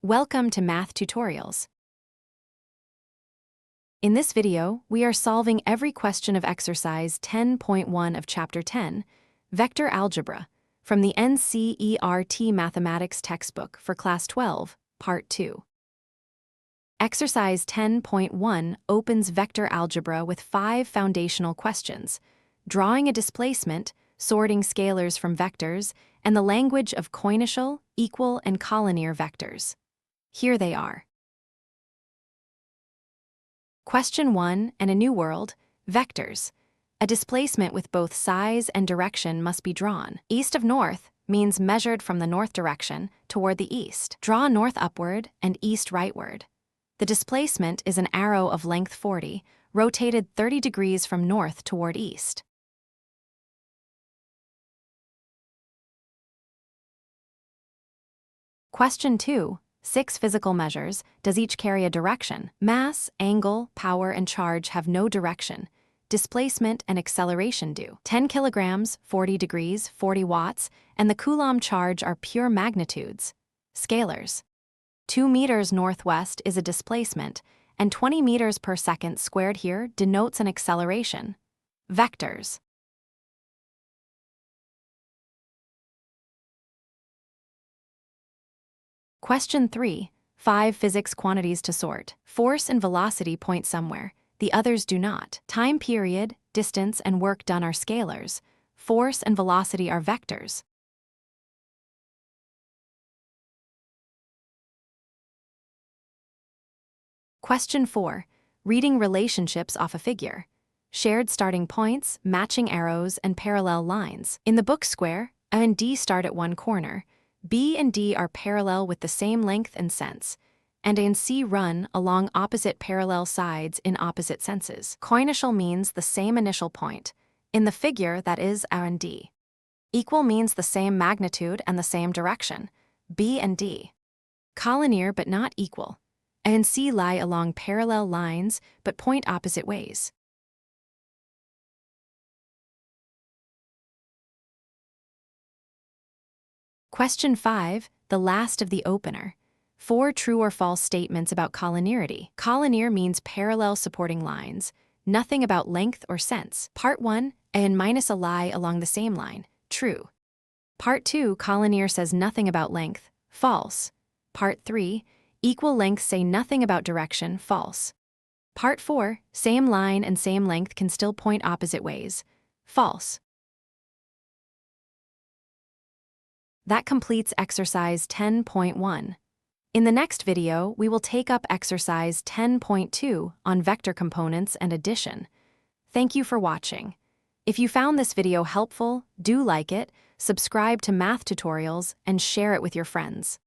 Welcome to Math Tutorials. In this video, we are solving every question of exercise 10.1 of Chapter 10, Vector Algebra, from the NCERT Mathematics textbook for Class 12, Part 2. Exercise 10.1 opens vector algebra with 5 foundational questions: drawing a displacement, sorting scalars from vectors, and the language of coinitial, equal, and collinear vectors. Here they are. Question 1 and a new world, vectors. A displacement with both size and direction must be drawn. East of north means measured from the north direction toward the east. Draw north upward and east rightward. The displacement is an arrow of length 40, rotated 30 degrees from north toward east. Question 2. 6 physical measures, does each carry a direction? Mass, angle, power, and charge have no direction. Displacement and acceleration do. 10 kilograms, 40 degrees, 40 watts, and the Coulomb charge are pure magnitudes. Scalars. 2 meters northwest is a displacement, and 20 meters per second squared here denotes an acceleration. Vectors. Question 3. 5 physics quantities to sort. Force and velocity point somewhere. The others do not. Time period, distance, and work done are scalars. Force and velocity are vectors. Question 4. Reading relationships off a figure. Shared starting points, matching arrows, and parallel lines. In the book square, A and D start at one corner. B and D are parallel with the same length and sense, and A and C run along opposite parallel sides in opposite senses. Coinitial means the same initial point. In the figure, that is A and D. Equal means the same magnitude and the same direction. B and D. Collinear but not equal. A and C lie along parallel lines but point opposite ways. Question 5, the last of the opener. 4 true or false statements about collinearity. Collinear means parallel supporting lines, nothing about length or sense. Part 1, A and minus A lie along the same line. True. Part 2, collinear says nothing about length. False. Part 3, equal lengths say nothing about direction. False. Part 4, same line and same length can still point opposite ways. False. That completes exercise 10.1. In the next video, we will take up exercise 10.2 on vector components and addition. Thank you for watching. If you found this video helpful, do like it, subscribe to Math Tutorials, and share it with your friends.